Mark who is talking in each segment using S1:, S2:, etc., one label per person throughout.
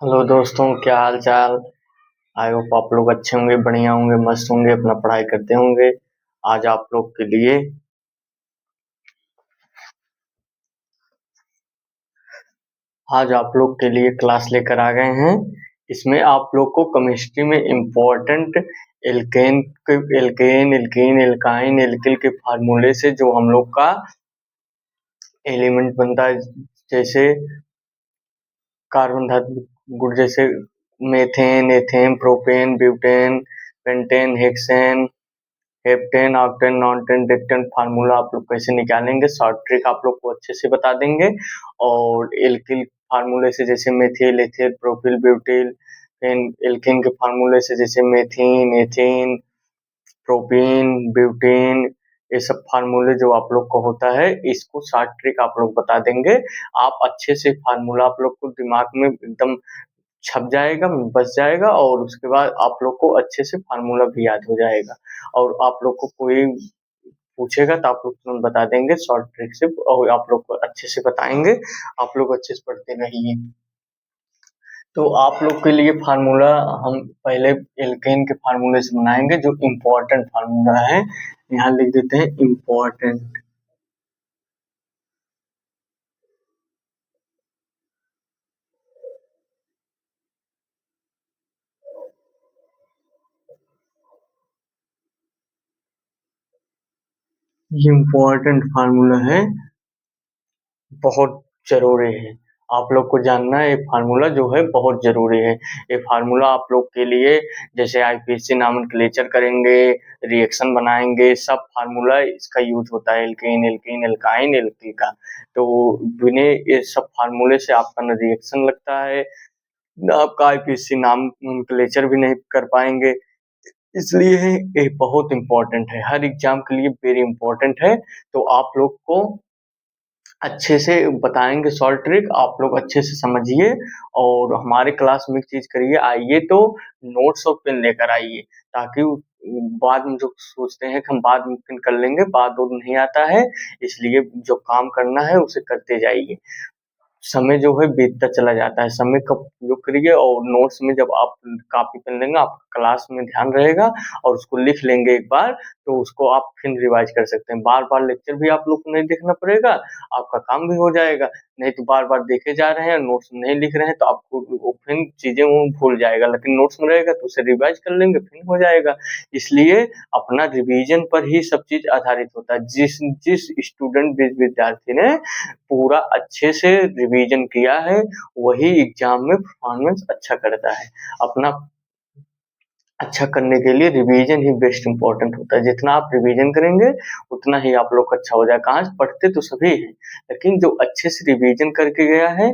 S1: Hello दोस्तों, क्या हाल चाल। आई होप आप लोग अच्छे होंगे, बढ़िया होंगे, मस्त होंगे, अपना पढ़ाई करते होंगे। आज आप लोग के लिए आज आप लोग के लिए क्लास लेकर आ गए हैं। इसमें आप लोग को केमिस्ट्री में important alkane alkene alkyne alkyl के फार्मूले से जो हम लोग का एलिमेंट बनता है, जैसे कार्बन धातु गुण, जैसे methane, ethane, propane, butane, pentane, hexane, heptane, octane, नॉनटेन, डेक्टेन फार्मूला आप लोग कैसे निकालेंगे, शॉर्ट ट्रिक आप लोग को अच्छे से बता देंगे। और एल्किल फार्मूले से जैसे methyl, ethyl, propyl, butyl, alkene के फार्मूले से जैसे मेथिन, एथिन, प्रोपीन, ब्यूटीन, ये सब फार्मूले जो आप लोग को होता है, इसको शॉर्ट ट्रिक आप लोग बता देंगे। आप अच्छे से फार्मूला आप लोग को दिमाग में एकदम छप जाएगा, बस जाएगा, और उसके बाद आप लोग को अच्छे से फार्मूला भी याद हो जाएगा। और आप लोग को कोई पूछेगा तो आप लोग तुरंत बता देंगे शॉर्ट ट्रिक से, और आप लोग को अच्छे से बताएंगे। आप लोग अच्छे से पढ़ते रहिए। तो आप लोग के लिए फार्मूला हम पहले एल्केन के फार्मूले से बनाएंगे, जो इम्पोर्टेंट फार्मूला है। यहाँ लिख देते हैं इम्पोर्टेंट। ये इम्पोर्टेंट फार्मूला है, बहुत जरूरी है। आप लोग को जानना है, ये फार्मूला जो है बहुत जरूरी है। ये फार्मूला आप लोग के लिए, जैसे आईपीसी नॉमेनक्लेचर करेंगे, रिएक्शन बनाएंगे, सब फार्मूला इसका यूज होता है, एल्केन, एल्कीन, एल्काइन, एल्किल का। तो बिना ये सब फार्मूले से आपका न रिएक्शन लगता है, न आपका आईपीसी नॉमेनक्लेचर भी नहीं कर पाएंगे। इसलिए ये बहुत इंपॉर्टेंट है, हर एग्जाम के लिए वेरी इंपॉर्टेंट है। तो आप लोग को अच्छे से बताएंगे शॉर्ट ट्रिक, आप लोग अच्छे से समझिए और हमारे क्लास में एक चीज करिए, आइए तो नोट्स और पेन लेकर आइए, ताकि बाद में जो सोचते हैं कि हम बाद में पेन कर लेंगे, बाद वो नहीं आता है। इसलिए जो काम करना है उसे करते जाइए। समय जो है बीतता चला जाता है, समय का उपयोग करिए। और नोट्स में जब आप कॉपी पेन लेंगे, आपका क्लास में ध्यान रहेगा और उसको लिख लेंगे एक बार, तो उसको आप फिर रिवाइज कर सकते हैं। बार बार लेक्चर भी आप लोग को नहीं देखना पड़ेगा, आपका काम भी हो जाएगा। नहीं तो बार बार देखे जा रहे हैं, नोट्स में नहीं लिख रहे हैं, तो आपको वो फिर चीजें वो भूल जाएगा। लेकिन नोट्स में रहेगा तो उसे रिवाइज कर लेंगे, फिर हो जाएगा। इसलिए अपना रिवीजन पर ही सब चीज आधारित होता है। जिस जिस स्टूडेंट, जिस विद्यार्थी ने पूरा अच्छे से रिवीजन किया है, वही एग्जाम में परफॉर्मेंस अच्छा करता है। अपना अच्छा करने के लिए रिवीजन ही बेस्ट इम्पोर्टेंट होता है। जितना आप रिवीजन करेंगे उतना ही आप लोग का अच्छा हो जाएगा। आज पढ़ते तो सभी हैं, लेकिन जो अच्छे से रिवीजन करके गया है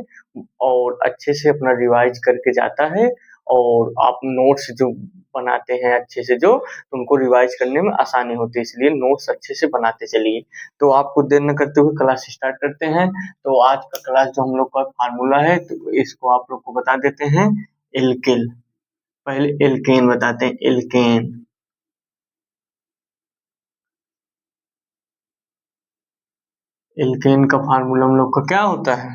S1: और अच्छे से अपना रिवाइज करके जाता है, और आप नोट्स जो बनाते हैं अच्छे से, जो तो उनको रिवाइज करने में आसानी होती है। इसलिए नोट्स अच्छे से बनाते चलिए। तो आपको देर न करते हुए क्लास स्टार्ट करते हैं। तो आज का क्लास जो हम लोग का फार्मूला है, तो इसको आप लोग को बता देते हैं। एल्किल, पहले एल्केन बताते हैं। एल्केन, एल्केन का फार्मूला हम लोग का क्या होता है?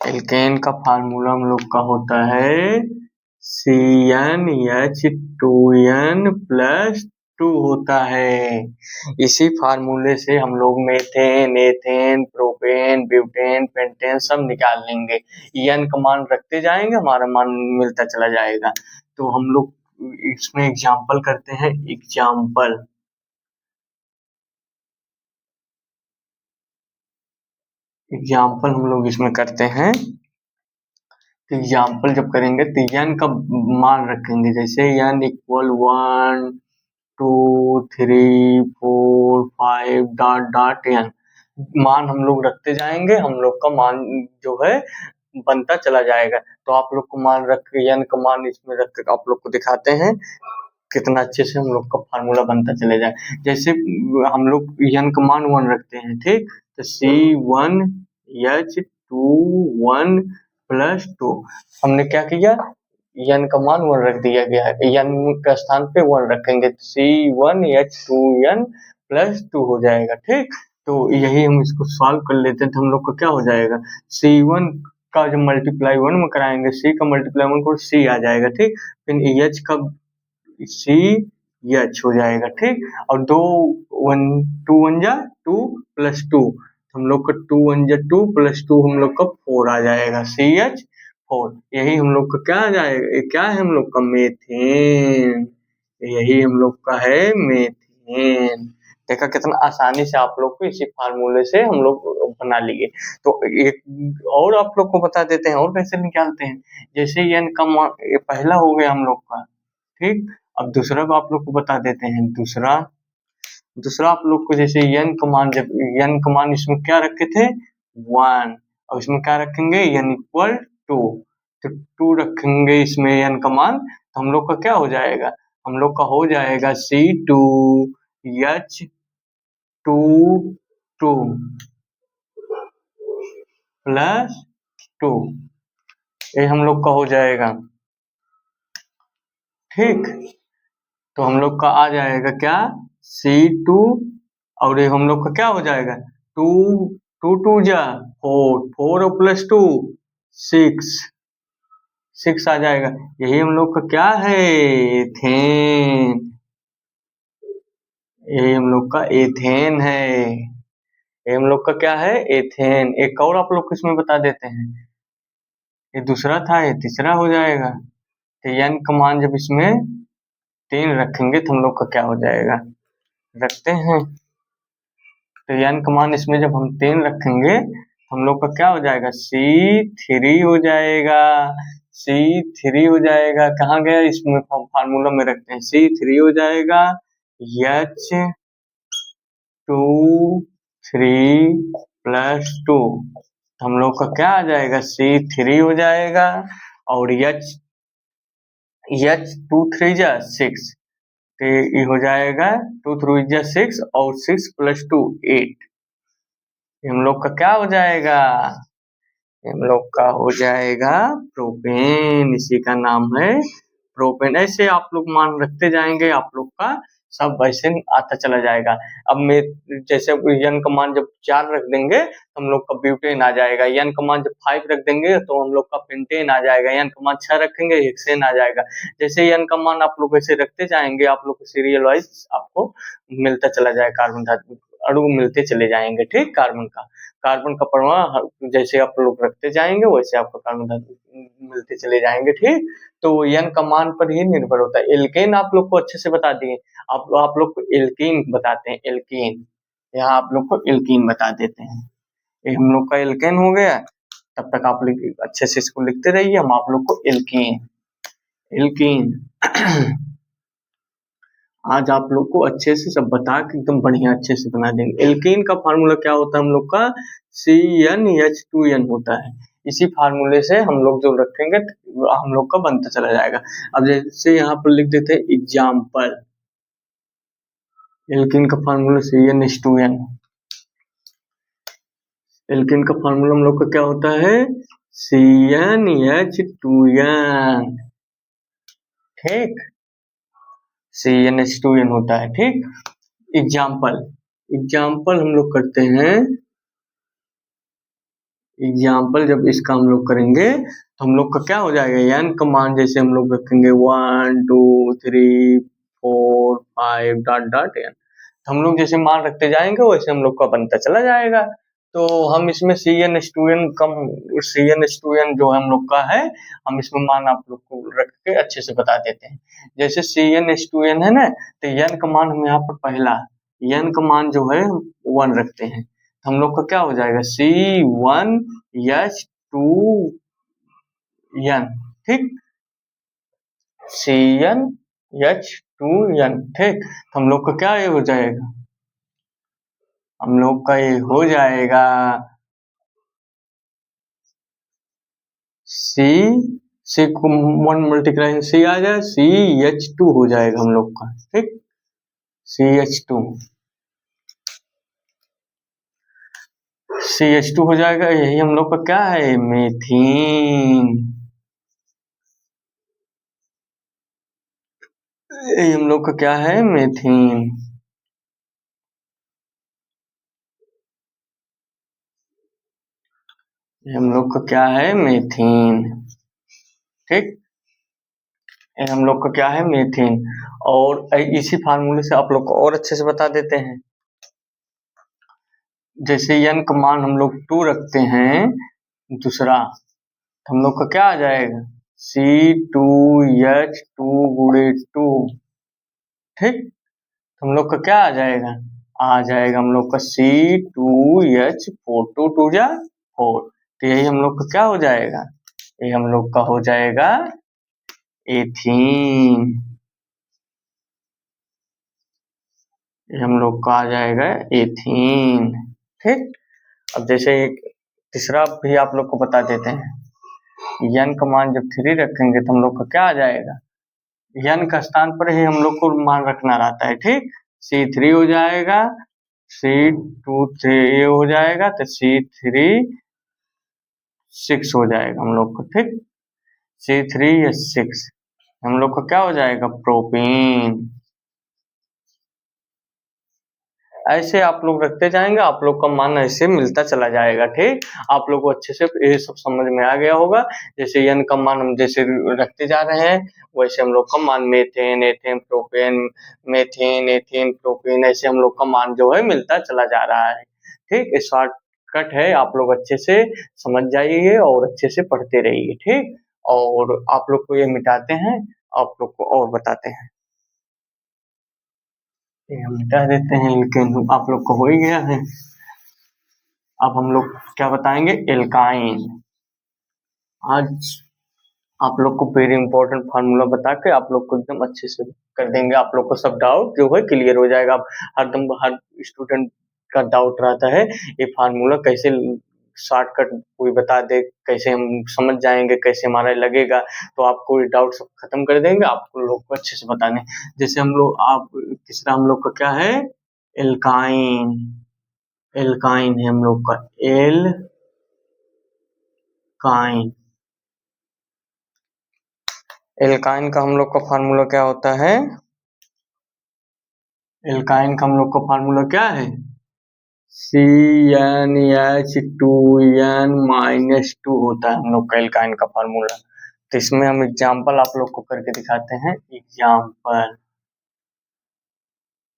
S1: एल्केन का फार्मूला हम लोग का होता है CnH2n+2 होता है। इसी फार्मूले से हम लोग methane, ethane, propane, butane, pentane सब निकाल लेंगे। एन का मान रखते जाएंगे, हमारा मान मिलता चला जाएगा। तो हम लोग इसमें एग्जाम्पल करते हैं। एग्जाम्पल हम लोग इसमें करते हैं। एग्जाम्पल जब करेंगे तो n का मान रखेंगे, जैसे n equal 1, 2, 3, 4, 5 dot dot n मान हम लोग रखते जाएंगे। हम लोग का मान जो है बनता चला जाएगा। तो आप लोग को मान रख के, n का मान इसमें रख के आप लोग को दिखाते हैं कितना अच्छे से हम लोग का फार्मूला बनता चले जाए। जैसे हम लोग n का मान 1 रखते हैं, ठीक, तो C1H2 1+2 हमने क्या किया, n का मान 1 रख दिया गया है, n का स्थान पे 1 रखेंगे तो C1H2n+2 हो जाएगा। ठीक, तो यही हम इसको सॉल्व कर लेते हैं तो हम लोग का क्या हो जाएगा, C1 का जब मल्टीप्लाई 1 में कराएंगे, C का मल्टीप्लाई 1 को C आ जाएगा, ठीक। फिर H का CH हो जाएगा, ठीक। और 2 1 जा 2 प्लस 2, हम लोग का 2 1 जा 2 प्लस 2 हम लोग का 4 आ जाएगा, CH4। यही हम लोग का क्या आ जाएगा, ये क्या है हम लोग का, मीथेन। यही हम लोग का है मीथेन। देखा कितना आसानी से आप लोग को इसी फार्मूले से हम लोग बना लिए। तो एक और आप लोग को बता देते हैं और कैसे निकालते हैं। जैसे n का मान, ये पहला हो गया हम लोग का, ठीक। अब दूसरा को आप लोग को बता देते हैं। दूसरा आप लोग को जैसे n का मान, जब n का मान इसमें क्या रखे थे 1, और इसमें क्या रखेंगे n इक्वल 2, तो 2 रखेंगे इसमें n का मान, तो हम लोग का क्या हो जाएगा, हम लोग का हो जाएगा C2H22 प्लस 2, ये हम लोग का हो जाएगा, ठीक। तो हम लोग का आ जाएगा क्या, C2, और ये हम लोग का क्या हो जाएगा 2 2 2 जा 4, 4 और प्लस 2 6 आ जाएगा। यही हम लोग का क्या है, एथेन। यही हम लोग का एथेन है। ये हम लोग का क्या है, एथेन। एक और आप लोग को इसमें बता देते हैं, ये दूसरा था, ये तीसरा हो जाएगा। तो n का मान जब इसमें 3 रखेंगे तो हम लोग का क्या हो जाएगा, रखते हैं। तो n का मान इसमें जब हम 3 रखेंगे हम लोग का क्या हो जाएगा, C3 हो जाएगा। C3 हो जाएगा, कहाँ गया, इसमें फार्मूला में रखते हैं, C3 हो जाएगा H23 प्लस 2, हम लोग का क्या आ जाएगा, C3 हो जाएगा, और H 2 3 जा 6, तो ये हो जाएगा 2 3 जा 6, और 6 प्लस 2 8, हम लोग का क्या हो जाएगा, हम लोग का हो जाएगा प्रोपेन। इसी का नाम है प्रोपेन। ऐसे आप लोग मान रखते जाएंगे, आप लोग का सब वैसे आता चला जाएगा। अब मैं जैसे n का मान जब 4 रख देंगे तो हम लोग का ब्यूटेन आ जाएगा, n का मान जब 5 रख देंगे तो हम लोग का पेंटेन आ जाएगा, n का मान 6 रखेंगे हेक्सेन आ जाएगा। जैसे n का मान आप लोग ऐसे रखते जाएंगे, आप लोग को सीरियल वाइज आपको मिलता चला जाएगा, कार्बन धातु अणु मिलते चले जाएंगे, ठीक। कार्बन का परमाणु जैसे आप लोग रखते जाएंगे वैसे आपको कार्बन धातु मिलते चले जाएंगे, ठीक। तो n का मान पर ही निर्भर होता है। एल्केन आप लोग को अच्छे से बता दिए, आप लोग को एल्कीन बताते हैं, एल्कीन। यहाँ आप लोग को एल्कीन बता देते हैं, ये हम लोग का एल्केन हो गया। तब तक आप लोग अच्छे से इसको लिखते रहिए, हम आप लोग को एल्कीन आज आप लोग को अच्छे से सब बता के एकदम बढ़िया अच्छे से बना देंगे। एल्कीन का फार्मूला क्या होता है हम लोग का, CnH2n होता है। इसी फार्मूले से हम लोग जो रखेंगे हम लोग का बनता चला जाएगा। अब जैसे यहाँ पर लिख देते हैं एग्जाम्पल, एल्कीन का फार्मूला CnH2n। एल्कीन का फार्मूला हम लोग का क्या होता है, CnH2n, ठीक। CnH2n होता है, ठीक। एग्जाम्पल हम लोग करते हैं। एग्जाम्पल जब इसका हम लोग करेंगे तो हम लोग का क्या हो जाएगा, n का मान जैसे हम लोग रखेंगे 1 2 3 4 5 डॉट डॉट n, हम लोग जैसे मान रखते जाएंगे वैसे हम लोग का बनता चला जाएगा। तो हम इसमें CnH2n जो हम लोग का है, हम इसमें मान आप लोग को रख के अच्छे से बता देते हैं। जैसे CnH2n है ना, तो n का मान हम यहाँ पर पहला n का मान जो है 1 रखते हैं, हम लोग का क्या हो जाएगा C1H2n, ठीक। CnH2n, ठीक। हम लोग का क्या ये हो जाएगा, हम लोग का ये हो जाएगा C को 1 मल्टीप्लाई C आ जाए, CH2 हो जाएगा हम लोग का, ठीक। CH2 हो जाएगा। यही हम लोग का क्या है, मीथेन। यही हम लोग का क्या है, मीथेन। हम लोग का क्या है, मीथेन। ठीक, ये हम लोग का क्या है, मीथेन। और इसी फार्मूले से आप लोग को और अच्छे से बता देते हैं। जैसे n का मान हम लोग 2 रखते हैं, दूसरा हम लोग का क्या आ जाएगा, C2H2 गुणे 2। ठीक, हम लोग का क्या आ जाएगा हम लोग का C2H4, 2 2 जा 4। तो यही हम लोग का क्या हो जाएगा, ये हम लोग का हो जाएगा एथीन। ये हम लोग का आ जाएगा एथीन। ठीक, अब जैसे एक तीसरा भी आप लोग को बता देते हैं। n का मान जब 3 रखेंगे तो हम लोग का क्या आ जाएगा, n का स्थान पर ही हम लोग को मान रखना रहता है। ठीक, C3 हो जाएगा, C2 3 हो जाएगा, तो C3 6 हो जाएगा हम लोग को। ठीक, C3 या 6 हम लोग का क्या हो जाएगा, प्रोपेन। ऐसे आप लोग रखते जाएंगे, आप लोग का मान ऐसे मिलता चला जाएगा। ठीक, आप लोग को अच्छे से ये सब समझ में आ गया होगा। जैसे n का मान हम जैसे रखते जा रहे हैं, वैसे हम लोग का मान methane, ethane, propane, methane, ethane, propane, ऐसे हम लोग का मान जो है मिलता चला जा रहा है। ठीक, ये शॉर्टकट है, आप लोग अच्छे से समझ जाइए और अच्छे से पढ़ते रहिए। ठीक, और आप लोग को ये मिटाते हैं, आप लोग को और बताते हैं। ये हम मिटा देते हैं, लेकिन आप लोग को हो ही गया है। अब हम लोग क्या बताएंगे, एल्काइन। आज आप लोग को वेरी इंपॉर्टेंट फार्मूला बता के आप लोग को एकदम अच्छे से कर देंगे। आप लोग को सब डाउट जो है क्लियर हो जाएगा। अब हर स्टूडेंट का डाउट रहता है ये फार्मूला कैसे शॉर्टकट कोई बता दे, कैसे हम समझ जाएंगे, कैसे हमारा लगेगा। तो आपको ये डाउट सब खत्म कर देंगे, आपको लोग को अच्छे से बताने। जैसे हम लोग आप तीसरा हम लोग का क्या है, एल्काइन। एल्काइन है हम लोग का, एल्काइन। एल्काइन का हम लोग का फार्मूला क्या होता है, एल्काइन का हम लोग का फार्मूला क्या है, CnH2n-2 होता है हम लोग का एल्काइन का फार्मूला। तो इसमें हम एग्जाम्पल आप लोग को करके दिखाते हैं।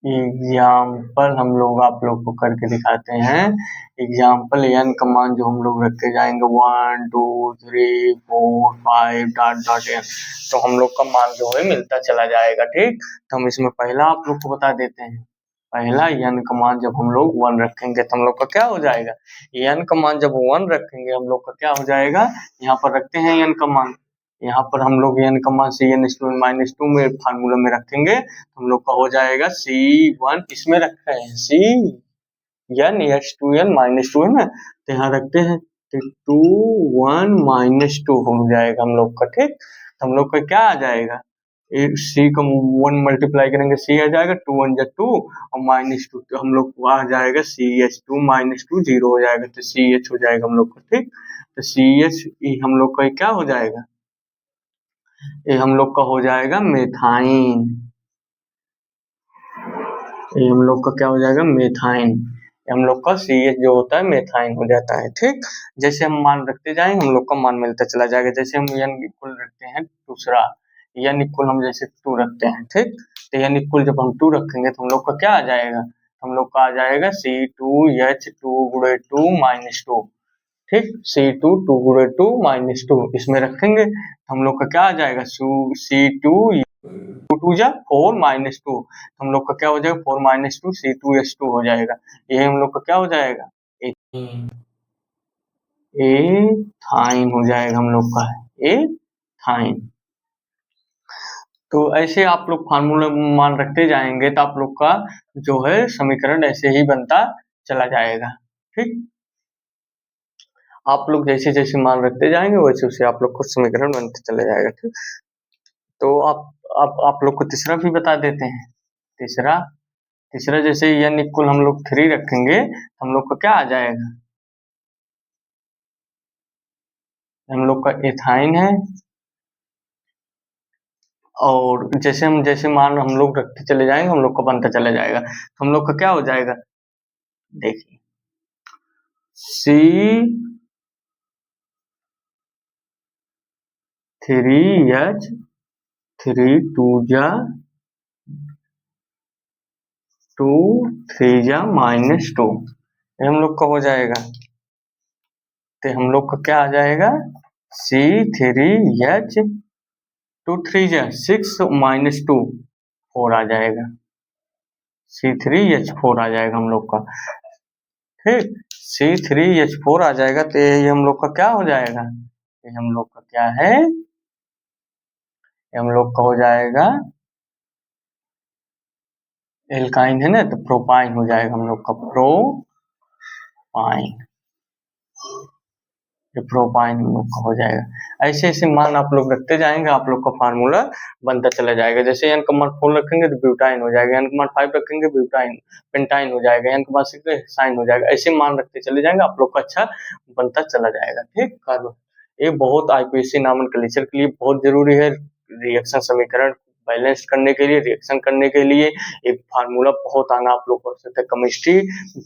S1: एग्जाम्पल हम लोग आप लोग को करके दिखाते हैं। एग्जाम्पल n का मान जो हम लोग रखते जाएंगे 1 2 3 4 5 डॉट डॉट n, तो हम लोग का मान जो है मिलता चला जाएगा। ठीक, तो हम इसमें पहला आप लोग को बता देते हैं। पहला n का मान जब हम लोग 1 रखेंगे तो हम लोग का क्या हो जाएगा, n का मान जब 1 रखेंगे हम लोग का क्या हो जाएगा, यहाँ पर रखते हैं n का मान, यहाँ पर हम लोग n का मान CN2 में फार्मूला में रखेंगे, हम लोग का हो जाएगा C1, इसमें रखा है CnH2n-2 है ना, तो यहाँ रखते हैं तो 2 1 -2 हो जाएगा हम लोग का। ठीक, तो हम लोग का क्या आ जाएगा, C का 1 मल्टीप्लाई करेंगे C आ जाएगा, 2 1 जा 2 और -2, तो हम लोग को आ जाएगा CH2 -2 0 हो जाएगा, तो CH हो जाएगा हम लोग का। ठीक, तो CH हम लोग का क्या हो जाएगा, ये हम लोग का हो जाएगा मेथाइन। ये हम लोग का क्या हो जाएगा, मेथाइन। हम लोग का CH जो होता है मेथाइन हो जाता है। ठीक, जैसे हम मान रखते जाएंगे हम लोग का मान मिलता चला जाएगा। जैसे हम n इक्वल रखते हैं दूसरा, n इक्वल हम जैसे 2 रखते हैं। ठीक, तो n इक्वल जब हम 2 रखेंगे तो हम लोग का क्या आ जाएगा, हम लोग का आ जाएगा C2H2 गुणे 2 -2। ठीक, C2 2 गुणे 2 -2 इसमें रखेंगे हम लोग का क्या आ जाएगा, C2 2 जा 4 -2, हम लोग का क्या हो जाएगा 4 -2 C2H2 हो जाएगा। ये हम लोग का क्या हो जाएगा, एथाइन हो जाएगा हम लोग का, एथाइन। तो ऐसे आप लोग फार्मूला मान रखते जाएंगे तो आप लोग का जो है समीकरण ऐसे ही बनता चला जाएगा। ठीक, आप लोग जैसे जैसे मान रखते जाएंगे वैसे वैसे आप लोग को समीकरण बनते चले जाएगा। ठीक, तो आप लोग को तीसरा भी बता देते हैं। तीसरा जैसे n इक्वल हम लोग 3 रखेंगे हम लोग का क्या आ जाएगा, हम लोग का एथाइन है। और जैसे मान हम लोग रखते चले जाएंगे हम लोग का बनता चला जाएगा, तो हम लोग का क्या हो जाएगा, देखिए 3H 3 2 जा 2 3 जा -2, ये हम लोग का हो जाएगा। तो हम लोग का क्या आ जाएगा, C3H 2 3 जा 6 -2 4 आ जाएगा, C3H4 आ जाएगा हम लोग का। ठीक, C3H4 आ जाएगा। तो ये हम लोग का क्या हो जाएगा, ये हम लोग का क्या है, ये हम लोग का हो जाएगा एल्काइन है ना, तो प्रोपाइन हो जाएगा हम लोग का, प्रोपाइन, ये प्रोपाइन हम लोग का हो जाएगा। ऐसे ऐसे मान आप लोग रखते जाएंगे, आप लोग का फार्मूला बनता चला जाएगा। जैसे n का मान 4 रखेंगे तो ब्यूटाइन हो जाएगा, n का मान 5 रखेंगे ब्यूटाइन पेंटाइन हो जाएगा, n का मान 6 हेक्साइन हो जाएगा। ऐसे मान रखते चले जाएंगे, आप लोग का अच्छा बनता चला जाएगा। ठीक, कार्बन ये बहुत आईपीएससी नॉमेनक्लेचर के लिए बहुत जरूरी है। रिएक्शन समीकरण बैलेंस करने के लिए, रिएक्शन करने के लिए एक फार्मूला बहुत आना आप लोग को आवश्यक है। केमिस्ट्री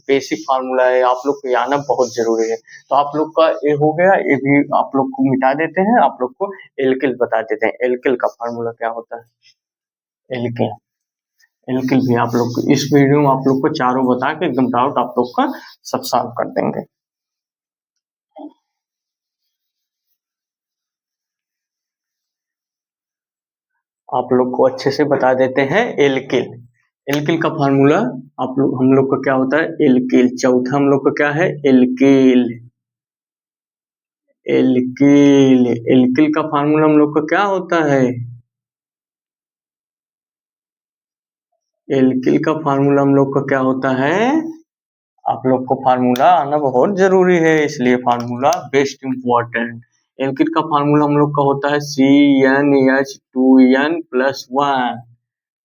S1: बेसिक फार्मूला है, आप लोग को ये आना बहुत जरूरी है। तो आप लोग का ये हो गया, ये भी आप लोग को मिटा देते हैं, आप लोग को एल्किल बता देते हैं। एल्किल का फार्मूला क्या होता है, एल्किल, एल्किल भी आप लोग को इस वीडियो में आप लोग को चारों बता के एकदम डाउट आप लोग का सब सॉल्व कर देंगे। आप लोग को अच्छे से बता देते हैं एल्किल। एल्किल का फार्मूला आप लोग, हम लोग का क्या होता है, एल्किल। चौथा हम लोग का क्या है, एल्किल, एल्किल, एल्किल का फार्मूला हम लोग का क्या होता है, एल्किल का फार्मूला हम लोग का क्या होता है, आप लोग को फार्मूला आना बहुत जरूरी है, इसलिए फार्मूला बेस्ट इम्पोर्टेंट। एल्किल का फार्मूला हम लोग का होता है CnH2n+1,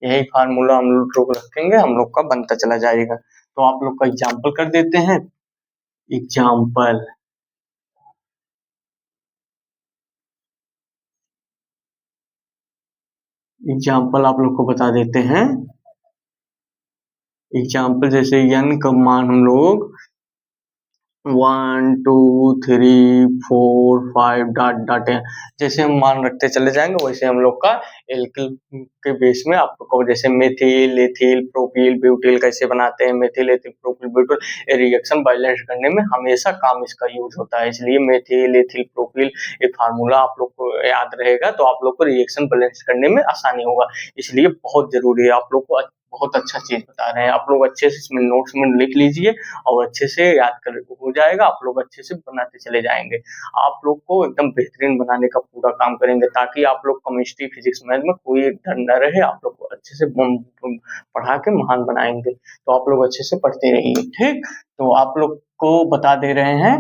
S1: यही फार्मूला हम लोग रखेंगे, हम लोग का बनता चला जाएगा। तो आप लोग का एग्जाम्पल कर देते हैं, एग्जाम्पल, एग्जाम्पल आप लोग को बता देते हैं। एग्जाम्पल जैसे n का मान हम लोग 1 2 3 4 5 डॉट डॉट है, जैसे हम मान रखते चले जाएंगे वैसे हम लोग का एल्किल के बेस में आप लोग को, जैसे मेथिल, एथिल, प्रोपिल, ब्यूटिल कैसे बनाते हैं, methyl, ethyl, propyl, butyl, reaction balance करने में हमेशा काम इसका यूज होता है। इसलिए मेथिल, एथिल, प्रोपिल ये फार्मूला आप लोग को याद रहेगा, तो आप लोग को रिएक्शन बैलेंस करने में आसानी होगा। इसलिए बहुत जरूरी है, आप लोग को बहुत अच्छा चीज बता रहे हैं, आप लोग अच्छे से इसमें नोट्स में लिख लीजिए और अच्छे से याद कर हो जाएगा, आप लोग अच्छे से बनाते चले जाएंगे। आप लोग को एकदम बेहतरीन बनाने का पूरा काम करेंगे, ताकि आप लोग केमिस्ट्री, फिजिक्स, मैथ में कोई डर न रहे, आप लोग को अच्छे से पढ़ा के महान बनाएंगे। तो आप लोग अच्छे से पढ़ते रहिए। ठीक, तो आप लोग को बता दे रहे हैं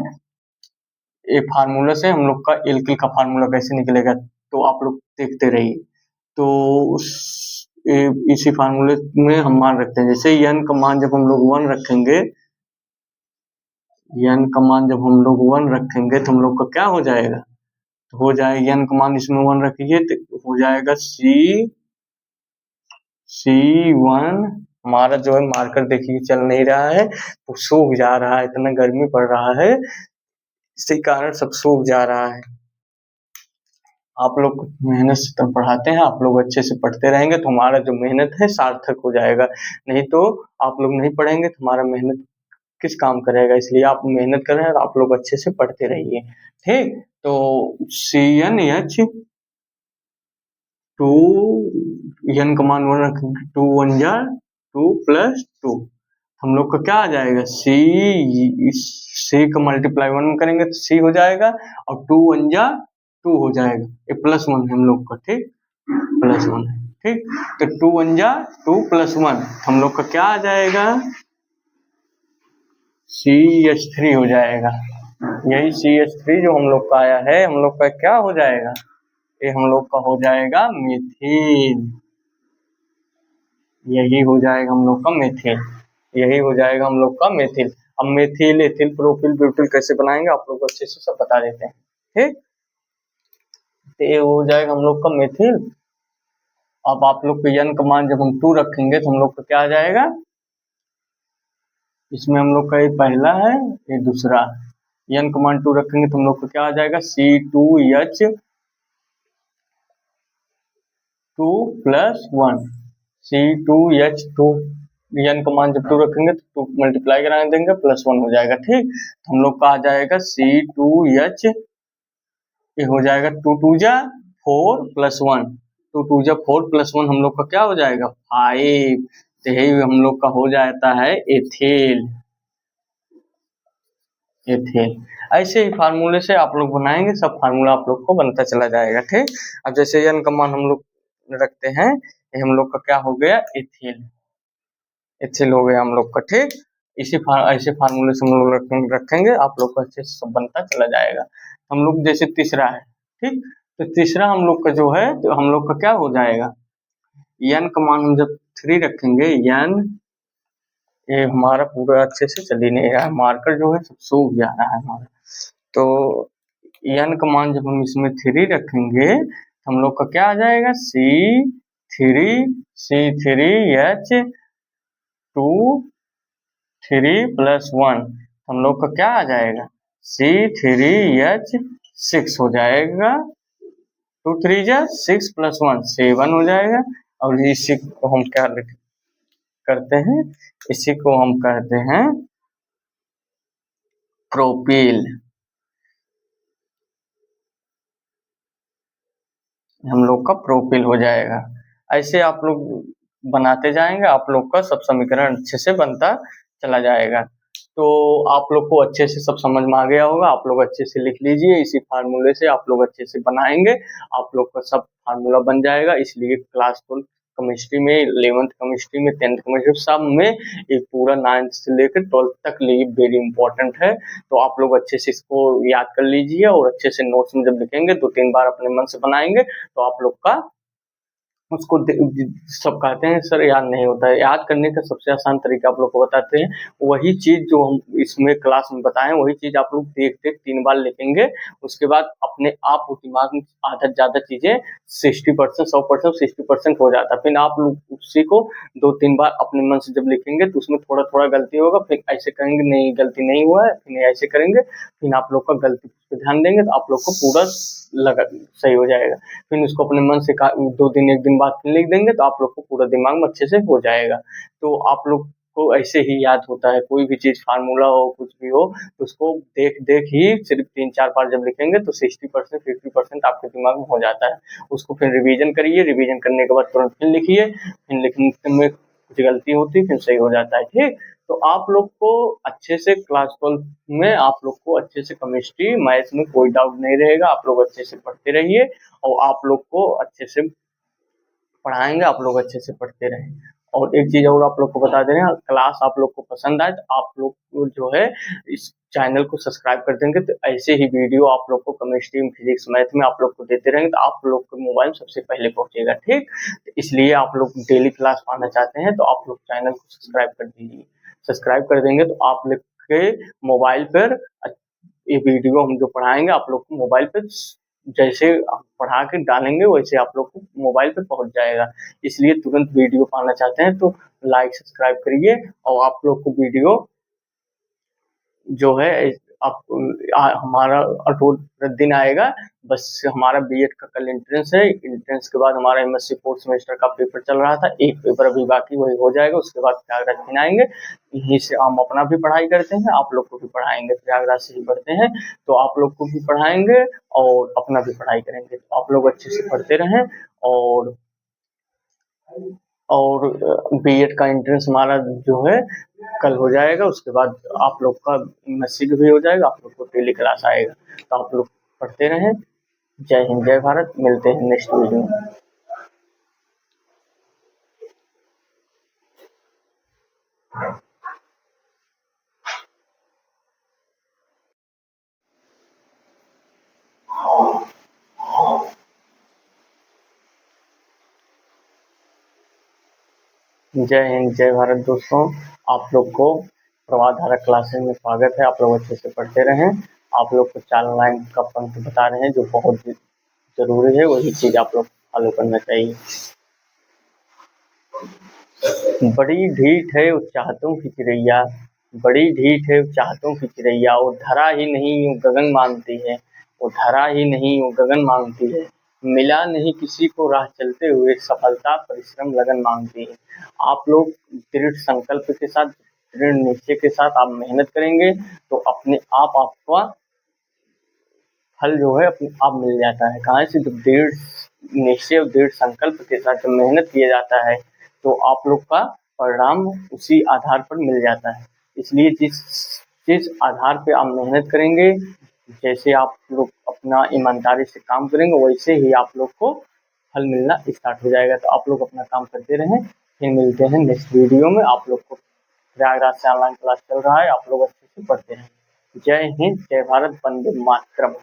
S1: ये फार्मूला से हम लोग का एल्किल का फार्मूला कैसे निकलेगा, तो आप लोग देखते रहिए। तो उस इसी फार्मूले में हम मान रखते हैं, जैसे n का मान जब हम लोग 1 रखेंगे, n का मान जब हम लोग 1 रखेंगे तो हम लोग का क्या हो जाएगा, तो हो जाएगा n का मान इसमें 1 रखिए तो हो जाएगा C1। हमारा जो है मार्कर देखिए चल नहीं रहा है, वो सूख जा रहा है, इतना गर्मी पड़ रहा है, इसी कारण सब सूख जा रहा है। आप लोग मेहनत से तब पढ़ाते हैं, आप लोग अच्छे से पढ़ते रहेंगे तो हमारा जो मेहनत है सार्थक हो जाएगा। नहीं तो आप लोग नहीं पढ़ेंगे तो हमारा मेहनत किस काम करेगा, इसलिए आप मेहनत कर रहे हैं, आप लोग अच्छे से पढ़ते रहिए। ठीक, तो CnH2 n का मान 1 रखेंगे, 2 1 जा 2 + 2, हम लोग का क्या आ जाएगा, C का मल्टीप्लाई 1 करेंगे तो C हो जाएगा, और 2 1 जा 2 हो जाएगा, ये +1 है हम लोग का। ठीक, +1 है। ठीक, तो 2 1 जा 2 +1 हम लोग का क्या आ जाएगा, CH3 हो जाएगा। यही CH3 जो हम लोग का आया है, हम लोग का क्या हो जाएगा, ये हम लोग का हो जाएगा मीथिल, यही हो जाएगा हम लोग का मेथिल, यही हो जाएगा हम लोग का मेथिल। अब मेथिल, एथिल, प्रोपिल, ब्यूटिल कैसे बनाएंगे आप लोग को अच्छे से सब बता देते हैं। ठीक, तो ये हो जाएगा हम लोग का मेथिल। अब आप लोग को n का मान जब हम 2 रखेंगे तो हम लोग का क्या आ जाएगा, इसमें हम लोग का ये पहला है, ये दूसरा, n का मान 2 रखेंगे तो हम लोग को क्या आ जाएगा, C2H 2 + 1 C2H2 n का मान जब 2 रखेंगे तो 2 मल्टीप्लाई करा देंगे +1 हो जाएगा। ठीक, हम लोग का आ जाएगा C2H, ये हो जाएगा 2 2 जा 4 + 1, 2 2 जा 4 + 1 हम लोग का क्या हो जाएगा 5। तो यही हम लोग का हो जाता है एथिल। ऐसे ही फार्मूले से आप लोग बनाएंगे, सब फार्मूला आप लोग को बनता चला जाएगा। ठीक, अब जैसे n का मान हम लोग रखते हैं, ये हम लोग का क्या हो गया एथिल हो गया हम लोग का। ठीक, ऐसे फार्मूले से हम लोग रखेंगे, आप लोग को अच्छे से सब बनता चला जाएगा। हम लोग जैसे तीसरा है, ठीक, तो तीसरा हम लोग का जो है, तो हम लोग का क्या हो जाएगा, n का मान हम जब 3 रखेंगे, n, ये हमारा पूरा अच्छे से चल ही नहीं रहा है, मार्कर जो है सब सूख जा रहा है हमारा। तो n का मान जब हम इसमें 3 रखेंगे, हम लोग का क्या आ जाएगा C3H2 3 + 1, हम लोग का क्या आ जाएगा C3H6 हो जाएगा। 2 3 जा 6 + 1 7 हो जाएगा। और इसी को हम क्या करते हैं, इसी को हम कहते हैं प्रोपिल। हम लोग का प्रोपिल हो जाएगा। ऐसे आप लोग बनाते जाएंगे, आप लोग का सब समीकरण अच्छे से बनता चला जाएगा। तो आप लोग को अच्छे से सब समझ में आ गया होगा, आप लोग अच्छे से लिख लीजिए, इसी फार्मूले से आप लोग अच्छे से बनाएंगे, आप लोग का सब फार्मूला बन जाएगा। इसलिए क्लास 12 केमिस्ट्री में, 11th केमिस्ट्री में, 10th केमिस्ट्री सब में, ये पूरा 9th से लेकर 12th तक लिए वेरी इंपॉर्टेंट है। तो आप लोग अच्छे से इसको याद कर लीजिए, और अच्छे से नोट्स में जब लिखेंगे 2-3 बार अपने मन से बनाएंगे, तो आप लोग का उसको सब कहते हैं सर याद नहीं होता है। याद करने का सबसे आसान तरीका आप लोग को बताते हैं, वही चीज जो हम इसमें क्लास में बताएं, वही चीज आप लोग देख 3 बार लिखेंगे, उसके बाद अपने आप दिमाग में आधा ज्यादा चीजें 60%, 100%, 60% हो जाता है। फिर आप लोग उसी को 2-3 बार अपने मन से जब लिखेंगे, तो उसमें थोड़ा थोड़ा गलती होगा, फिर ऐसे करेंगे नहीं गलती नहीं हुआ है, फिर ऐसे करेंगे, फिर आप लोग का गलती पे ध्यान देंगे, तो आप लोग को पूरा सही हो जाएगा। फिर उसको अपने मन से 2 दिन 1 दिन बाद फिर लिख देंगे, तो आप लोग को पूरा दिमाग में अच्छे से हो जाएगा। तो आप लोग को ऐसे ही याद होता है, कोई भी चीज फार्मूला हो कुछ भी हो, तो उसको देख ही सिर्फ 3-4 बार जब लिखेंगे, तो 60% 50% आपके दिमाग में हो जाता है। उसको फिर रिवीजन करिए, रिवीजन करने के बाद तुरंत फिर लिखिए, फिर लिखने में कुछ गलती होती फिर सही हो जाता है। ठीक, तो आप लोग को अच्छे से क्लास 12 में आप लोग को अच्छे से केमिस्ट्री मैथ्स में कोई डाउट नहीं रहेगा, आप लोग अच्छे से पढ़ते रहिए, और आप लोग को अच्छे से पढ़ाएंगे, आप लोग अच्छे से पढ़ते रहें। और एक चीज और आप लोग को बता दे रहे हैं, क्लास आप लोग को पसंद आए तो आप लोग को जो है इस चैनल को सब्सक्राइब कर देंगे, तो ऐसे ही वीडियो आप लोग को केमिस्ट्री, फिजिक्स, मैथ में आप लोग को देते रहेंगे, तो आप लोग के मोबाइल सबसे पहले पहुंचेगा। ठीक, तो इसलिए आप लोग डेली क्लास पाना चाहते हैं, तो आप लोग चैनल को सब्सक्राइब कर दीजिए। सब्सक्राइब कर देंगे तो आप लोग के मोबाइल पर ये वीडियो हम जो पढ़ाएंगे, आप लोग को मोबाइल पे जैसे पढ़ा के डालेंगे, वैसे आप लोग को मोबाइल पे पहुंच जाएगा। इसलिए तुरंत वीडियो पाना चाहते हैं तो लाइक सब्सक्राइब करिए, और आप लोग को वीडियो जो है आप हमारा रोज दिन आएगा। बस हमारा बीएड का कल एंट्रेंस है, एंट्रेंस के बाद हमारा एमएससी 4th सेमेस्टर का पेपर चल रहा था, एक पेपर अभी बाकी, वही हो जाएगा, उसके बाद प्रयागराज फिर आएंगे। यहीं से हम अपना भी पढ़ाई करते हैं, आप लोग को भी पढ़ाएंगे, प्रयागराज से ही पढ़ते हैं, तो आप लोग को भी पढ़ाएंगे और अपना भी पढ़ाई करेंगे। तो आप लोग अच्छे से पढ़ते रहें, और बीएड का एंट्रेंस हमारा जो है कल हो जाएगा, उसके बाद आप लोग का एमएससी भी हो जाएगा, आप लोग को डेली क्लास आएगा, तो आप लोग पढ़ते रहें। जय हिंद, जय भारत, मिलते हैं नेक्स्ट वीडियो में। जय हिंद, जय भारत दोस्तों, आप लोग को प्रवाह धारा क्लासेस में स्वागत है। आप लोग अच्छे से पढ़ते रहें। आप लोग को 4 लाइन का पंक्ति बता रहे हैं जो बहुत जरूरी है, वही चीज आप लोग फॉलो करना चाहिए। बड़ी ढीठ है वो चाहतों की चिड़ैया, बड़ी ढीठ है वो चाहतों की चिड़ैया, वो धरा ही नहीं वो गगन मांगती है, वो धरा ही नहीं वो गगन मांगती है, मिला नहीं किसी को राह चलते हुए, सफलता परिश्रम लगन मांगती है। आप लोग दृढ़ संकल्प के साथ, दृढ़ निश्चय के साथ आप मेहनत करेंगे तो अपने आप आपका फल जो है अपने आप मिल जाता है। कहाँ से? जब दृढ़ निश्चय और दृढ़ संकल्प के साथ जब मेहनत किया जाता है तो आप लोग का परिणाम उसी आधार पर मिल जाता है। इसलिए जिस आधार पे आप मेहनत करेंगे, जैसे आप लोग अपना ईमानदारी से काम करेंगे, वैसे ही आप लोग को फल मिलना स्टार्ट हो जाएगा। तो आप लोग अपना काम करते रहें। फिर मिलते हैं नेक्स्ट वीडियो में। आप लोग को प्रयागराज से ऑनलाइन क्लास चल रहा है, आप लोग अच्छे से पढ़ते रहें। जय हिंद, जय भारत, वंदे मातरम।